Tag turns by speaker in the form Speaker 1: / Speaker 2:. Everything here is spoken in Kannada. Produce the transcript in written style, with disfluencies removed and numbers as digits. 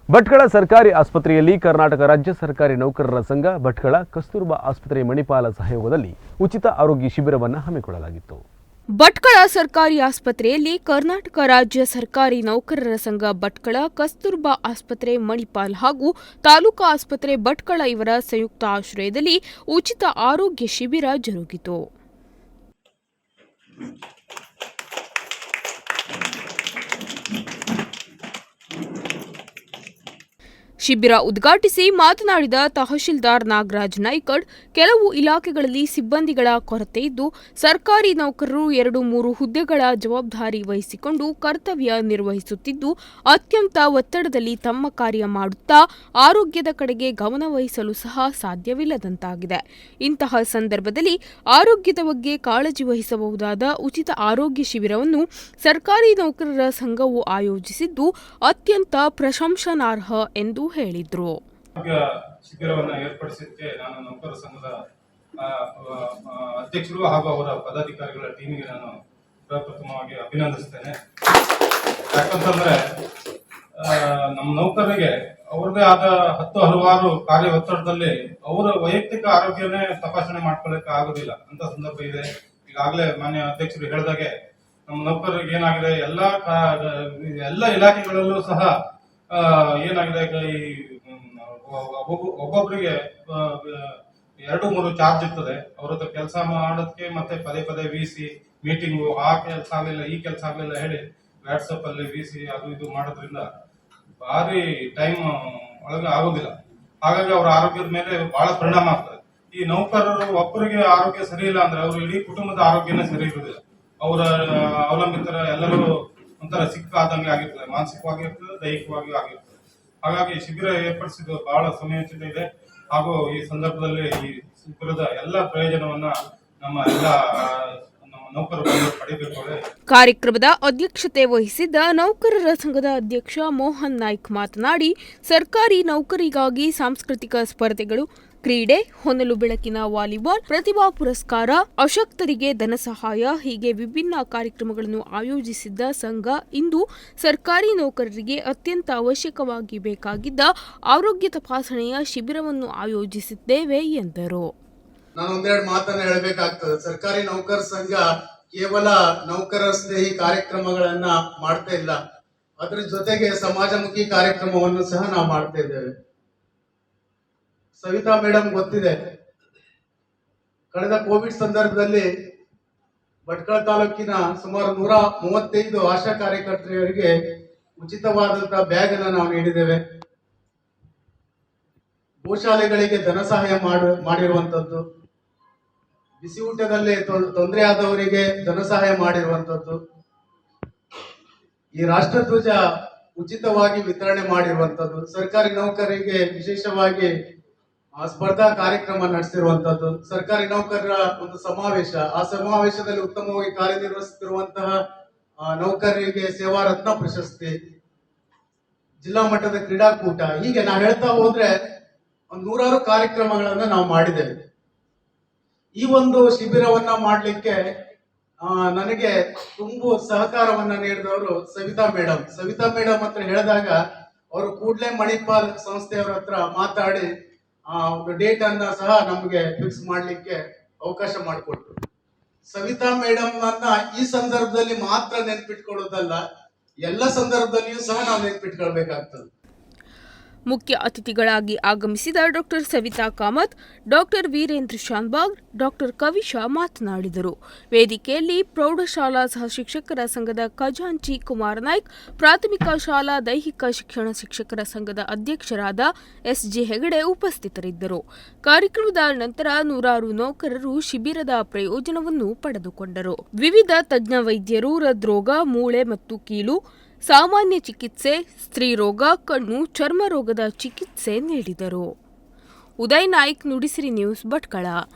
Speaker 1: ಭಟ್ಕಳ ಸರ್ಕಾರಿ ಆಸ್ಪತ್ರೆಯಲ್ಲಿ ಕರ್ನಾಟಕ ರಾಜ್ಯ ಸರ್ಕಾರಿ ನೌಕರರ ಸಂಘ ಭಟ್ಕಳ ಕಸ್ತೂರ್ಬಾ ಆಸ್ಪತ್ರೆ ಮಣಿಪಾಲ ಸಹಯೋಗದಲ್ಲಿ ಉಚಿತ ಆರೋಗ್ಯ ಶಿಬಿರವನ್ನು ಹಮ್ಮಿಕೊಳ್ಳಲಾಗಿತ್ತು.
Speaker 2: ಭಟ್ಕಳ ಸರ್ಕಾರಿ ಆಸ್ಪತ್ರೆಯಲ್ಲಿ ಕರ್ನಾಟಕ ರಾಜ್ಯ ಸರ್ಕಾರಿ ನೌಕರರ ಸಂಘ ಭಟ್ಕಳ ಕಸ್ತೂರ್ಬಾ ಆಸ್ಪತ್ರೆ ಮಣಿಪಾಲ್ ಹಾಗೂ ತಾಲೂಕಾ ಆಸ್ಪತ್ರೆ ಭಟ್ಕಳ ಇವರ ಸಂಯುಕ್ತ ಆಶ್ರಯದಲ್ಲಿ ಉಚಿತ ಆರೋಗ್ಯ ಶಿಬಿರ ಜರುಗಿತು. ಶಿಬಿರ ಉದ್ಘಾಟಿಸಿ ಮಾತನಾಡಿದ ತಹಶೀಲ್ದಾರ್ ನಾಗರಾಜ್ ನಾಯ್ಕಡ್, ಕೆಲವು ಇಲಾಖೆಗಳಲ್ಲಿ ಸಿಬ್ಬಂದಿಗಳ ಕೊರತೆ ಇದ್ದು ಸರ್ಕಾರಿ ನೌಕರರು 2-3 ಹುದ್ದೆಗಳ ಜವಾಬ್ದಾರಿ ವಹಿಸಿಕೊಂಡು ಕರ್ತವ್ಯ ನಿರ್ವಹಿಸುತ್ತಿದ್ದು ಅತ್ಯಂತ ಒತ್ತಡದಲ್ಲಿ ತಮ್ಮ ಕಾರ್ಯ ಮಾಡುತ್ತಾ ಆರೋಗ್ಯದ ಕಡೆಗೆ ಗಮನ ವಹಿಸಲು ಸಹ ಸಾಧ್ಯವಿಲ್ಲದಂತಾಗಿದೆ. ಇಂತಹ ಸಂದರ್ಭದಲ್ಲಿ ಆರೋಗ್ಯದ ಬಗ್ಗೆ ಕಾಳಜಿ ವಹಿಸಬಹುದಾದ ಉಚಿತ ಆರೋಗ್ಯ ಶಿಬಿರವನ್ನು ಸರ್ಕಾರಿ ನೌಕರರ ಸಂಘವು ಆಯೋಜಿಸಿದ್ದು ಅತ್ಯಂತ ಪ್ರಶಂಸನಾರ್ಹ ಎಂದು ಹೇಳಿದ್ರು.
Speaker 3: ಶಿಬಿರವನ್ನು ಏರ್ಪಡಿಸಿದ್ದಕ್ಕೆ ನಾನು ನೌಕರರ ಸಂಘದ ಅಧ್ಯಕ್ಷರು ಹಾಗೂ ಅವರ ಪದಾಧಿಕಾರಿಗಳ ಟೀಮಿಗೆ ನಾನು ಪ್ರಪ್ರಥಮವಾಗಿ ಅಭಿನಂದಿಸ್ತೇನೆ. ಯಾಕಂತಂದ್ರೆ ನಮ್ಮ ನೌಕರರಿಗೆ ಅವರದೇ ಆದ ಹಲವಾರು ಕಾರ್ಯ ಒತ್ತಡದಲ್ಲಿ ಅವರ ವೈಯಕ್ತಿಕ ಆರೋಗ್ಯನೇ ತಪಾಸಣೆ ಮಾಡ್ಕೊಳ್ಳಿಕ್ಕೆ ಆಗೋದಿಲ್ಲ ಅಂತ ಸಂದರ್ಭ ಇದೆ. ಈಗಾಗಲೇ ಮಾನ್ಯ ಅಧ್ಯಕ್ಷರು ಹೇಳಿದಾಗೆ ನಮ್ಮ ನೌಕರರಿಗೆ ಏನಾಗಿದೆ, ಎಲ್ಲ ಇಲಾಖೆಗಳಲ್ಲೂ ಸಹ ಏನಾಗಿದೆ, ಈ ಒಬ್ಬೊಬ್ಬರಿಗೆ 2-3 ಚಾರ್ಜ್ ಇರ್ತದೆ. ಅವ್ರ ಹತ್ರ ಕೆಲಸ ಮಾಡೋದಕ್ಕೆ ಮತ್ತೆ ಪದೇ ವಿಸಿ ಮೀಟಿಂಗು, ಆ ಕೆಲಸ ಆಗಲಿಲ್ಲ ಈ ಕೆಲಸ ಆಗಲಿಲ್ಲ ಹೇಳಿ ವಾಟ್ಸಪ್ ಅಲ್ಲಿ ವಿಸಿ ಅದು ಇದು ಮಾಡೋದ್ರಿಂದ ಭಾರಿ ಟೈಮ್ ಒಳಗೆ ಆಗೋದಿಲ್ಲ. ಹಾಗಾಗಿ ಅವರ ಆರೋಗ್ಯದ ಮೇಲೆ ಬಹಳ ಪರಿಣಾಮ ಆಗ್ತದೆ. ಈ ನೌಕರರು ಒಬ್ಬರಿಗೆ ಆರೋಗ್ಯ ಸರಿ ಇಲ್ಲ ಅಂದ್ರೆ ಅವರು ಇಡೀ ಕುಟುಂಬದ ಆರೋಗ್ಯನೇ ಸರಿ ಇರುವುದಿಲ್ಲ. ಅವರ ಅವಲಂಬಿತರ ಎಲ್ಲರೂ ಒಂಥರ ಸಿಕ್ಕಾದಂಗೆ ಆಗಿರ್ತದೆ, ಮಾನಸಿಕವಾಗಿ ಇರ್ತದೆ, ದೈಹಿಕವಾಗಿಯೂ ಆಗಿರ್ತದೆ. ಹಾಗಾಗಿ ಶಿಬಿರ ಏರ್ಪಡಿಸಿದ್ದು ಬಹಳ ಸಮಯೋಚಿತ ಇದೆ ಹಾಗೂ ಈ ಸಂದರ್ಭದಲ್ಲಿ ಈ ಶಿಬಿರದ ಎಲ್ಲ ಪ್ರಯೋಜನವನ್ನ ನಮ್ಮ ನೌಕರರು ಪಡೆಯಬೇಕು.
Speaker 2: ಕಾರ್ಯಕ್ರಮದ ಅಧ್ಯಕ್ಷತೆ ವಹಿಸಿದ್ದ ನೌಕರರ ಸಂಘದ ಅಧ್ಯಕ್ಷ ಮೋಹನ್ ನಾಯ್ಕ್ ಮಾತನಾಡಿ, ಸರ್ಕಾರಿ ನೌಕರಿಗಾಗಿ ಸಾಂಸ್ಕೃತಿಕ ಸ್ಪರ್ಧೆಗಳು, ಕ್ರೀಡೆ, ಹೊನಲು ಬೆಳಕಿನ ವಾಲಿಬಾಲ್, ಪ್ರತಿಭಾ ಪುರಸ್ಕಾರ, ಅಶಕ್ತರಿಗೆ ಧನ ಸಹಾಯ ಹೀಗೆ ವಿಭಿನ್ನ ಕಾರ್ಯಕ್ರಮಗಳನ್ನು ಆಯೋಜಿಸಿದ್ದ ಸಂಘ ಇಂದು ಸರ್ಕಾರಿ ನೌಕರರಿಗೆ ಅತ್ಯಂತ ಅವಶ್ಯಕವಾಗಿ ಬೇಕಾಗಿದ್ದ ಆರೋಗ್ಯ ತಪಾಸಣೆಯ ಶಿಬಿರವನ್ನು ಆಯೋಜಿಸಿದ್ದೇವೆ ಎಂದರು.
Speaker 4: ನಾನು ಒಂದೆರಡು ಮಾತನ್ನ ಹೇಳಬೇಕಾಗ್ತದೆ. ಸರ್ಕಾರಿ ನೌಕರ ಸಂಘ ಕೇವಲ ನೌಕರ ಸ್ನೇಹಿ ಕಾರ್ಯಕ್ರಮಗಳನ್ನ ಮಾಡ್ತಾ ಇಲ್ಲ, ಅದ್ರ ಜೊತೆಗೆ ಸಮಾಜಮುಖಿ ಕಾರ್ಯಕ್ರಮವನ್ನು ಸಹ ನಾವು ಮಾಡ್ತಾ ಇದ್ದೇವೆ. ಸವಿತಾ ಮೇಡಮ್ ಗೊತ್ತಿದೆ, ಕಳೆದ ಕೋವಿಡ್ ಸಂದರ್ಭದಲ್ಲಿ ಭಟ್ಕಳ ತಾಲೂಕಿನ ಸುಮಾರು 135 ಆಶಾ ಕಾರ್ಯಕರ್ತೆಯರಿಗೆ ಉಚಿತವಾದಂತಹ ಬ್ಯಾಗ್ ಅನ್ನು ನಾವು ನೀಡಿದ್ದೇವೆ. ಗೋಶಾಲೆಗಳಿಗೆ ಧನ ಸಹಾಯ ಮಾಡಿರುವಂತದ್ದು, ಬಿಸಿ ಊಟದಲ್ಲಿ ತೊಂದರೆ ಆದವರಿಗೆ ಧನ ಸಹಾಯ ಮಾಡಿರುವಂತದ್ದು, ಈ ರಾಷ್ಟ್ರಧ್ವಜ ಉಚಿತವಾಗಿ ವಿತರಣೆ ಮಾಡಿರುವಂತದ್ದು, ಸರ್ಕಾರಿ ನೌಕರರಿಗೆ ವಿಶೇಷವಾಗಿ ಸ್ಪರ್ಧಾ ಕಾರ್ಯಕ್ರಮ ನಡೆಸಿರುವಂತದ್ದು, ಸರ್ಕಾರಿ ನೌಕರರ ಒಂದು ಸಮಾವೇಶ, ಆ ಸಮಾವೇಶದಲ್ಲಿ ಉತ್ತಮವಾಗಿ ಕಾರ್ಯನಿರ್ವಹಿಸುತ್ತಿರುವಂತಹ ನೌಕರರಿಗೆ ಸೇವಾ ರತ್ನ ಪ್ರಶಸ್ತಿ, ಜಿಲ್ಲಾ ಮಟ್ಟದ ಕ್ರೀಡಾಕೂಟ, ಹೀಗೆ ನಾವು ಹೇಳ್ತಾ ಹೋದ್ರೆ 100 ಕಾರ್ಯಕ್ರಮಗಳನ್ನ ನಾವು ಮಾಡಿದ್ದೇವೆ. ಈ ಒಂದು ಶಿಬಿರವನ್ನ ಮಾಡ್ಲಿಕ್ಕೆ ನನಗೆ ತುಂಬು ಸಹಕಾರವನ್ನ ನೀಡಿದವರು ಸವಿತಾ ಮೇಡಮ್ ಹತ್ರ ಹೇಳಿದಾಗ ಅವರು ಕೂಡಲೇ ಮಣಿಪಾಲ್ ಸಂಸ್ಥೆಯವರ ಹತ್ರ ಮಾತಾಡಿ ಒಂದು ಡೇಟ್ ಅನ್ನ ಸಹ ನಮಗೆ ಫಿಕ್ಸ್ ಮಾಡ್ಲಿಕ್ಕೆ ಅವಕಾಶ ಮಾಡಿಕೊಟ್ರು. ಸವಿತಾ ಮೇಡಮ್ ನನ್ನ ಈ ಸಂದರ್ಭದಲ್ಲಿ ಮಾತ್ರ ನೆನ್ಪಿಟ್ಕೊಳ್ಳೋದಲ್ಲ, ಎಲ್ಲ ಸಂದರ್ಭದಲ್ಲಿಯೂ ಸಹ ನಾವು ನೆನ್ಪಿಟ್ಕೊಳ್ಬೇಕಾಗ್ತದೆ.
Speaker 2: ಮುಖ್ಯ ಅತಿಥಿಗಳಾಗಿ ಆಗಮಿಸಿದ doctor Savita Kamath, doctor Veerendra Shanbhag, doctor Kavisha ಮಾತನಾಡಿದರು. ವೇದಿಕೆಯಲ್ಲಿ ಪ್ರೌಢಶಾಲಾ ಸಹ ಶಿಕ್ಷಕರ ಸಂಘದ ಖಜಾಂಚಿ ಕುಮಾರ್ ನಾಯ್ಕ್, ಪ್ರಾಥಮಿಕ ಶಾಲಾ ದೈಹಿಕ ಶಿಕ್ಷಣ ಶಿಕ್ಷಕರ ಸಂಘದ ಅಧ್ಯಕ್ಷರಾದ ಎಸ್ಜಿ ಹೆಗಡೆ ಉಪಸ್ಥಿತರಿದ್ದರು. ಕಾರ್ಯಕ್ರಮದ ನಂತರ 100 ನೌಕರರು ಶಿಬಿರದ ಪ್ರಯೋಜನವನ್ನು ಪಡೆದುಕೊಂಡರು. ವಿವಿಧ ತಜ್ಞ ವೈದ್ಯರು ಹೃದ್ರೋಗ, ಮೂಳೆ ಮತ್ತು ಕೀಲು, ಸಾಮಾನ್ಯ ಚಿಕಿತ್ಸೆ, ಸ್ತ್ರೀರೋಗ, ಕಣ್ಣು, ಚರ್ಮ ರೋಗದ ಚಿಕಿತ್ಸೆ ನೀಡಿದರು. ಉದಯ್ ನಾಯ್ಕ್, ನುಡಿಸಿರಿ ನ್ಯೂಸ್, ಭಟ್ಕಳ.